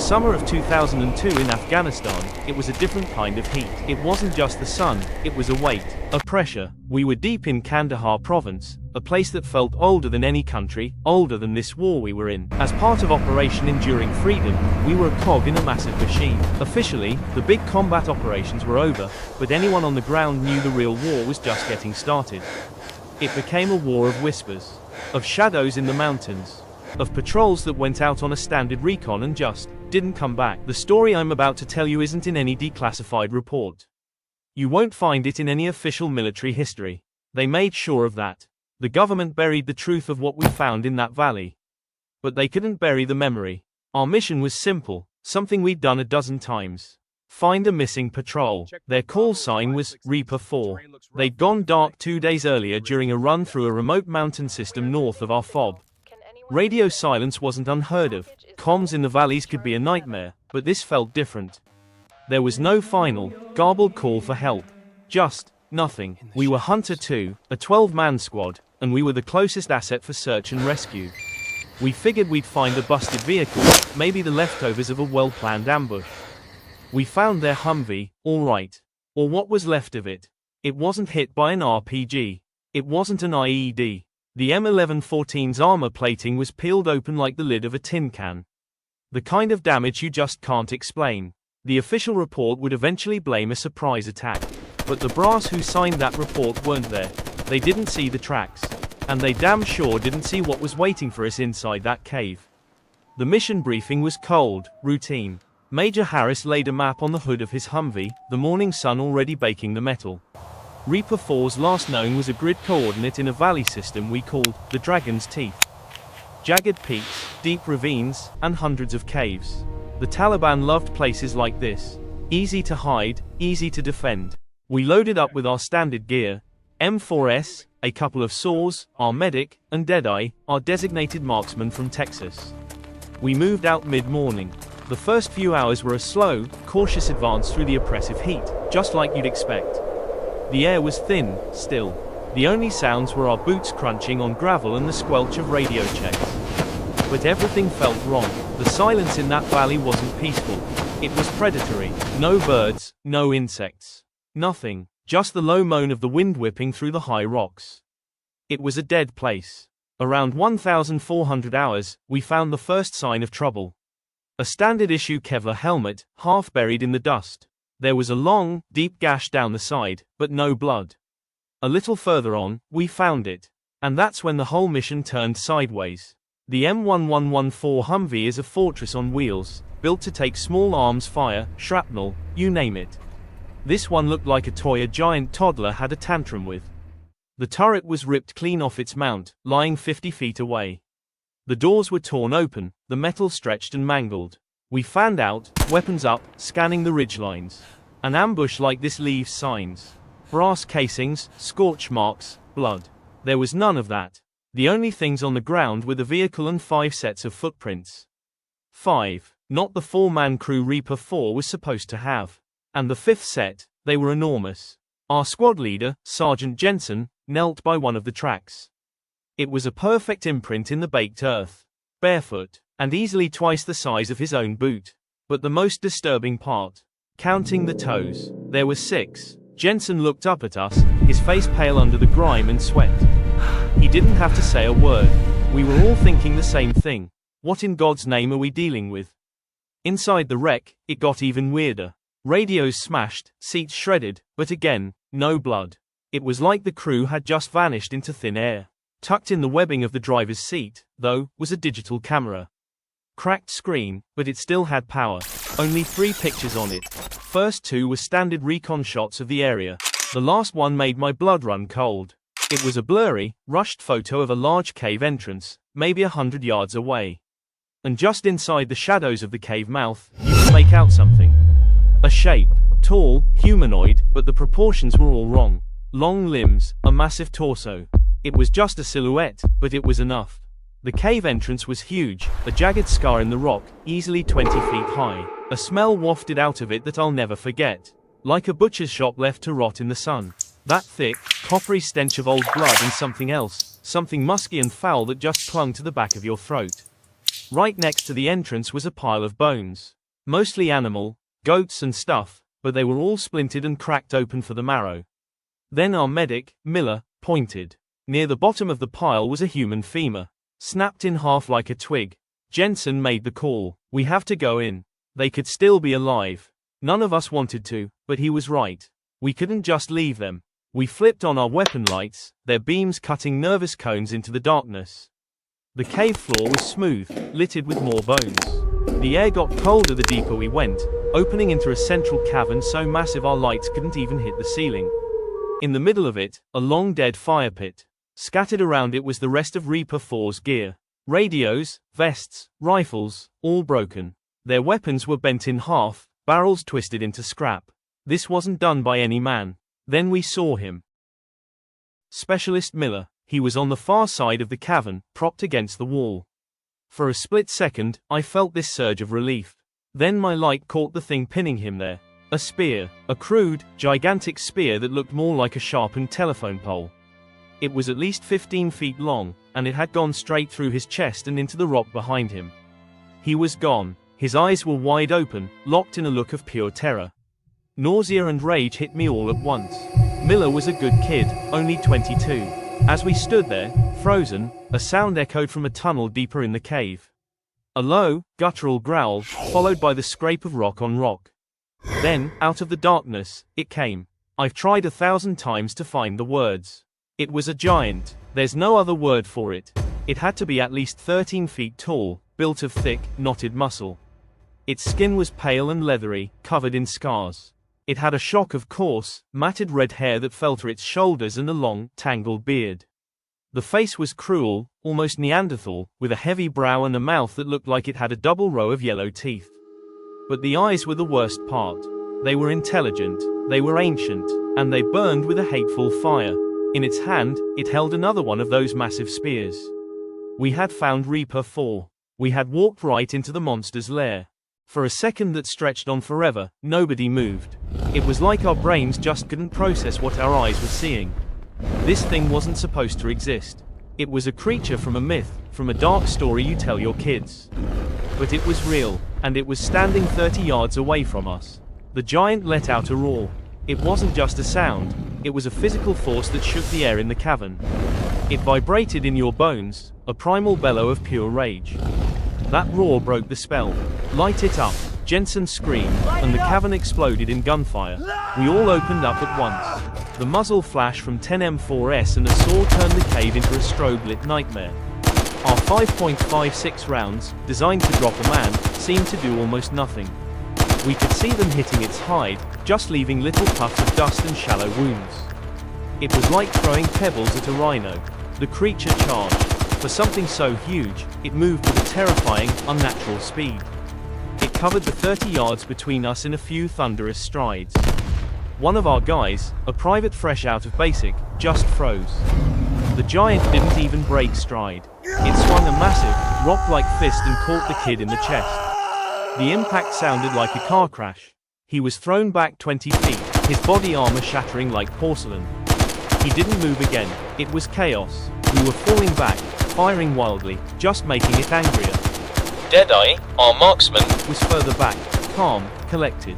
summer of 2002 in Afghanistan, it was a different kind of heat. It wasn't just the sun, it was a weight, a pressure. We were deep in Kandahar province, a place that felt older than any country, older than this war we were in. As part of Operation Enduring Freedom, we were a cog in a massive machine. Officially, the big combat operations were over, but anyone on the ground knew the real war was just getting started. It became a war of whispers, of shadows in the mountains, of patrols that went out on a standard recon and just didn't come back. The story I'm about to tell you isn't in any declassified report. You won't find it in any official military history. They made sure of that. The government buried the truth of what we found in that valley. But they couldn't bury the memory. Our mission was simple, something we'd done a dozen times. Find a missing patrol. Their call sign was Reaper 4. They'd gone dark 2 days earlier during a run through a remote mountain system north of our fob. Radio silence wasn't unheard of. Comms in the valleys could be a nightmare, but this felt different. There was no final, garbled call for help. Just nothing. We were Hunter 2, a 12-man squad, and we were the closest asset for search and rescue. We figured we'd find a busted vehicle, maybe the leftovers of a well-planned ambush. We found their Humvee, all right. Or what was left of it. It wasn't hit by an RPG. It wasn't an IED. The M1114's armor plating was peeled open like the lid of a tin can. The kind of damage you just can't explain. The official report would eventually blame a surprise attack. But the brass who signed that report weren't there. They didn't see the tracks. And they damn sure didn't see what was waiting for us inside that cave. The mission briefing was cold, routine. Major Harris laid a map on the hood of his Humvee, the morning sun already baking the metal. Reaper 4's last known was a grid coordinate in a valley system we called the Dragon's Teeth. Jagged peaks, deep ravines, and hundreds of caves. The Taliban loved places like this. Easy to hide, easy to defend. We loaded up with our standard gear, M4S, a couple of saws, our medic, and Deadeye, our designated marksman from Texas. We moved out mid-morning. The first few hours were a slow, cautious advance through the oppressive heat, just like you'd expect. The air was thin, still. The only sounds were our boots crunching on gravel and the squelch of radio checks. But everything felt wrong. The silence in that valley wasn't peaceful. It was predatory. No birds, no insects. Nothing. Just the low moan of the wind whipping through the high rocks. It was a dead place. Around 1,400 hours, we found the first sign of trouble. A standard-issue Kevlar helmet, half buried in the dust. There was a long, deep gash down the side, but no blood. A little further on, we found it. And that's when the whole mission turned sideways. The M1114 Humvee is a fortress on wheels, built to take small arms fire, shrapnel, you name it. This one looked like a toy a giant toddler had a tantrum with. The turret was ripped clean off its mount, lying 50 feet away. The doors were torn open, the metal stretched and mangled. We fanned out, weapons up, scanning the ridgelines. An ambush like this leaves signs. Brass casings, scorch marks, blood. There was none of that. The only things on the ground were the vehicle and 5 sets of footprints. 5. Not the 4-man crew Reaper 4 was supposed to have. And the 5th set, they were enormous. Our squad leader, Sergeant Jensen, knelt by one of the tracks. It was a perfect imprint in the baked earth. Barefoot, and easily twice the size of his own boot. But the most disturbing part, counting the toes. There were 6. Jensen looked up at us, his face pale under the grime and sweat. He didn't have to say a word. We were all thinking the same thing. What in God's name are we dealing with? Inside the wreck, it got even weirder. Radios smashed, seats shredded, but again, no blood. It was like the crew had just vanished into thin air. Tucked in the webbing of the driver's seat, though, was a digital camera. Cracked screen, but it still had power. Only 3 pictures on it. First 2 were standard recon shots of the area. The last one made my blood run cold. It was a blurry, rushed photo of a large cave entrance, maybe 100 yards away. And just inside the shadows of the cave mouth, you could make out something. A shape. Tall, humanoid, but the proportions were all wrong. Long limbs, a massive torso. It was just a silhouette, but it was enough. The cave entrance was huge, a jagged scar in the rock, easily 20 feet high. A smell wafted out of it that I'll never forget. Like a butcher's shop left to rot in the sun. That thick, coppery stench of old blood and something else, something musky and foul that just clung to the back of your throat. Right next to the entrance was a pile of bones. Mostly animal, goats and stuff, but they were all splintered and cracked open for the marrow. Then our medic, Miller, pointed. Near the bottom of the pile was a human femur, snapped in half like a twig. Jensen made the call. We have to go in. They could still be alive. None of us wanted to, but he was right. We couldn't just leave them. We flipped on our weapon lights, their beams cutting nervous cones into the darkness. The cave floor was smooth, littered with more bones. The air got colder the deeper we went, opening into a central cavern so massive our lights couldn't even hit the ceiling. In the middle of it, a long dead fire pit. Scattered around it was the rest of Reaper 4's gear. Radios, vests, rifles, all broken. Their weapons were bent in half, barrels twisted into scrap. This wasn't done by any man. Then we saw him. Specialist Miller. He was on the far side of the cavern, propped against the wall. For a split second, I felt this surge of relief. Then my light caught the thing pinning him there. A spear. A crude, gigantic spear that looked more like a sharpened telephone pole. It was at least 15 feet long, and it had gone straight through his chest and into the rock behind him. He was gone. His eyes were wide open, locked in a look of pure terror. Nausea and rage hit me all at once. Miller was a good kid, only 22. As we stood there, frozen, a sound echoed from a tunnel deeper in the cave. A low, guttural growl, followed by the scrape of rock on rock. Then, out of the darkness, it came. I've tried 1,000 times to find the words. It was a giant. There's no other word for it. It had to be at least 13 feet tall, built of thick, knotted muscle. Its skin was pale and leathery, covered in scars. It had a shock of coarse, matted red hair that fell to its shoulders and a long, tangled beard. The face was cruel, almost Neanderthal, with a heavy brow and a mouth that looked like it had a double row of yellow teeth. But the eyes were the worst part. They were intelligent, they were ancient, and they burned with a hateful fire. In its hand, it held another one of those massive spears. We had found Reaper 4. We had walked right into the monster's lair. For a second that stretched on forever, nobody moved. It was like our brains just couldn't process what our eyes were seeing. This thing wasn't supposed to exist. It was a creature from a myth, from a dark story you tell your kids. But it was real, and it was standing 30 yards away from us. The giant let out a roar. It wasn't just a sound, it was a physical force that shook the air in the cavern. It vibrated in your bones, a primal bellow of pure rage. That roar broke the spell. Light it up, Jensen screamed, and the cavern exploded in gunfire. We all opened up at once. The muzzle flash from 10M4S and a saw turned the cave into a strobe-lit nightmare. Our 5.56 rounds, designed to drop a man, seemed to do almost nothing. We could see them hitting its hide, just leaving little puffs of dust and shallow wounds. It was like throwing pebbles at a rhino. The creature charged. For something so huge, it moved with a terrifying, unnatural speed. It covered the 30 yards between us in a few thunderous strides. One of our guys, a private fresh out of basic, just froze. The giant didn't even break stride. It swung a massive, rock-like fist and caught the kid in the chest. The impact sounded like a car crash. He was thrown back 20 feet, his body armor shattering like porcelain. He didn't move again. It was chaos. We were falling back, firing wildly, just making it angrier. Deadeye, our marksman, was further back, calm, collected.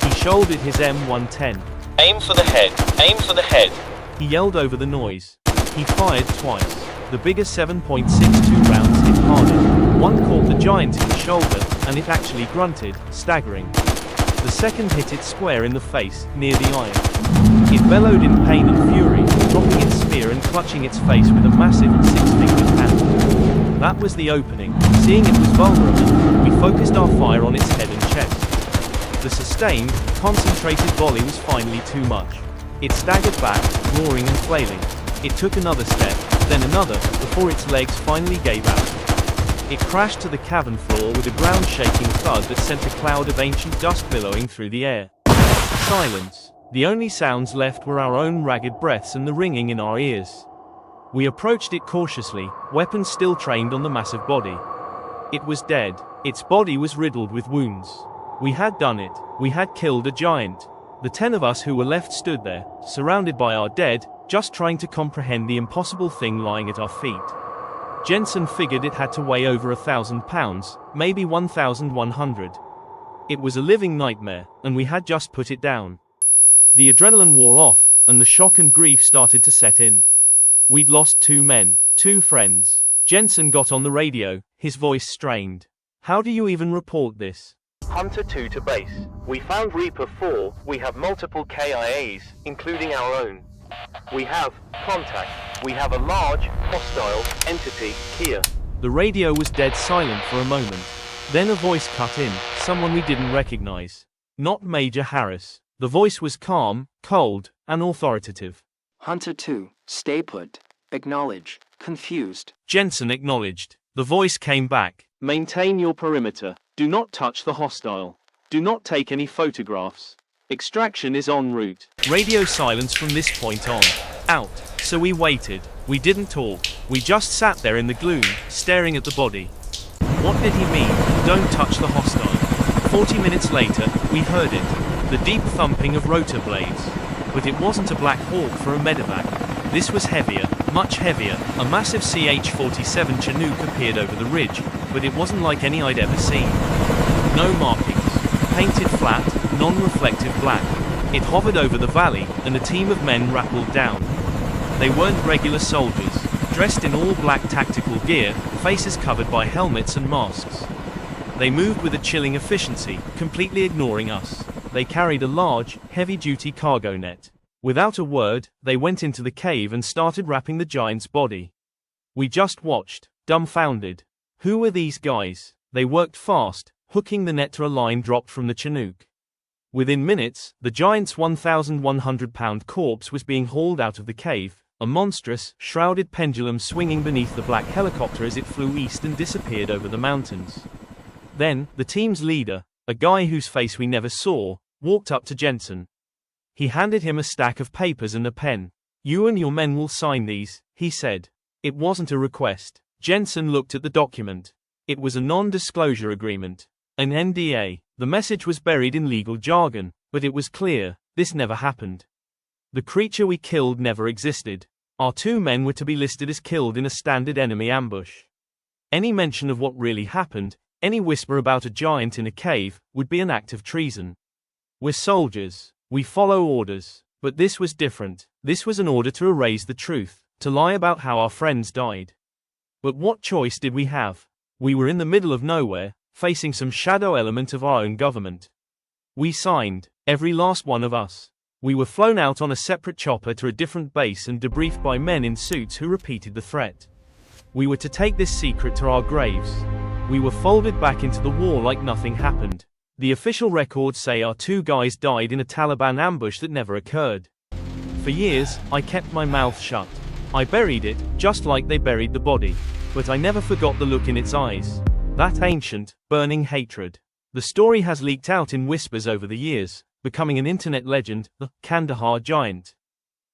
He shouldered his M110. Aim for the head, aim for the head. He yelled over the noise. He fired twice. The bigger 7.62 rounds hit harder. One caught the giant in the shoulder, and it actually grunted, staggering. The second hit it square in the face, near the eye. It bellowed in pain and fury, dropping its spear and clutching its face with a massive 6-fingered hand. That was the opening. Seeing it was vulnerable, we focused our fire on its head and chest. The sustained, concentrated volley was finally too much. It staggered back, roaring and flailing. It took another step, then another, before its legs finally gave out. It crashed to the cavern floor with a ground-shaking thud that sent a cloud of ancient dust billowing through the air. Silence. The only sounds left were our own ragged breaths and the ringing in our ears. We approached it cautiously, weapons still trained on the massive body. It was dead. Its body was riddled with wounds. We had done it. We had killed a giant. The 10 of us who were left stood there, surrounded by our dead, just trying to comprehend the impossible thing lying at our feet. Jensen figured it had to weigh over 1,000 pounds, maybe 1,100. It was a living nightmare, and we had just put it down. The adrenaline wore off, and the shock and grief started to set in. We'd lost 2 men, 2 friends. Jensen got on the radio, his voice strained. How do you even report this? Hunter 2 to base. We found Reaper 4. We have multiple KIAs, including our own. We have contact. We have a large, hostile entity here. The radio was dead silent for a moment. Then a voice cut in, someone we didn't recognize. Not Major Harris. The voice was calm, cold, and authoritative. Hunter 2, stay put. Acknowledge. Confused. Jensen acknowledged. The voice came back. Maintain your perimeter. Do not touch the hostile. Do not take any photographs. Extraction is en route. Radio silence from this point on. Out. So we waited. We didn't talk. We just sat there in the gloom, staring at the body. What did he mean? Don't touch the hostile. 40 minutes later, we heard it. The deep thumping of rotor blades. But it wasn't a Black Hawk for a medevac. This was heavier, much heavier. A massive CH-47 Chinook appeared over the ridge, but it wasn't like any I'd ever seen. No markings. Painted flat, non-reflective black. It hovered over the valley, and a team of men rappelled down. They weren't regular soldiers, dressed in all black tactical gear, faces covered by helmets and masks. They moved with a chilling efficiency, completely ignoring us. They carried a large, heavy-duty cargo net. Without a word, they went into the cave and started wrapping the giant's body. We just watched, dumbfounded. Who were these guys? They worked fast, hooking the net to a line dropped from the Chinook. Within minutes, the giant's 1,100-pound corpse was being hauled out of the cave, a monstrous, shrouded pendulum swinging beneath the black helicopter as it flew east and disappeared over the mountains. Then, the team's leader, a guy whose face we never saw, walked up to Jensen. He handed him a stack of papers and a pen. You and your men will sign these, he said. It wasn't a request. Jensen looked at the document. It was a non-disclosure agreement. An NDA. The message was buried in legal jargon, but it was clear, this never happened. The creature we killed never existed. Our 2 men were to be listed as killed in a standard enemy ambush. Any mention of what really happened, any whisper about a giant in a cave, would be an act of treason. We're soldiers. We follow orders. But this was different. This was an order to erase the truth, to lie about how our friends died. But what choice did we have? We were in the middle of nowhere, facing some shadow element of our own government. We signed, every last one of us. We were flown out on a separate chopper to a different base and debriefed by men in suits who repeated the threat. We were to take this secret to our graves. We were folded back into the war like nothing happened. The official records say our 2 guys died in a Taliban ambush that never occurred. For years, I kept my mouth shut. I buried it, just like they buried the body. But I never forgot the look in its eyes. That ancient, burning hatred. The story has leaked out in whispers over the years, becoming an internet legend, the Kandahar Giant.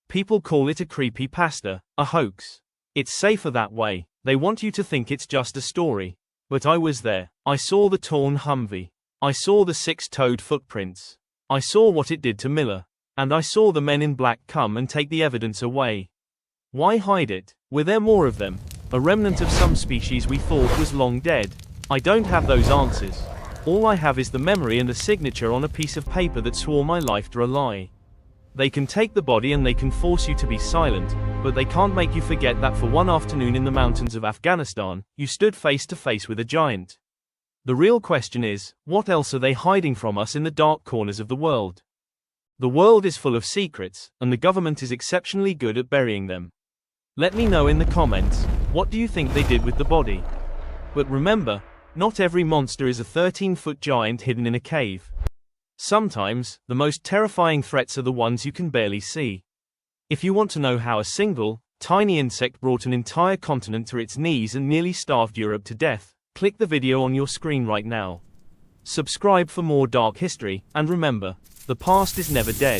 People call it a creepypasta, a hoax. It's safer that way. They want you to think it's just a story. But I was there. I saw the torn Humvee. I saw the 6-toed footprints. I saw what it did to Miller. And I saw the men in black come and take the evidence away. Why hide it? Were there more of them? A remnant of some species we thought was long dead? I don't have those answers. All I have is the memory and a signature on a piece of paper that swore my life to a lie. They can take the body and they can force you to be silent, but they can't make you forget that for one afternoon in the mountains of Afghanistan, you stood face to face with a giant. The real question is, what else are they hiding from us in the dark corners of the world? The world is full of secrets, and the government is exceptionally good at burying them. Let me know in the comments, what do you think they did with the body? But remember, not every monster is a 13-foot giant hidden in a cave. Sometimes, the most terrifying threats are the ones you can barely see. If you want to know how a single, tiny insect brought an entire continent to its knees and nearly starved Europe to death, click the video on your screen right now. Subscribe for more dark history, and remember, the past is never dead.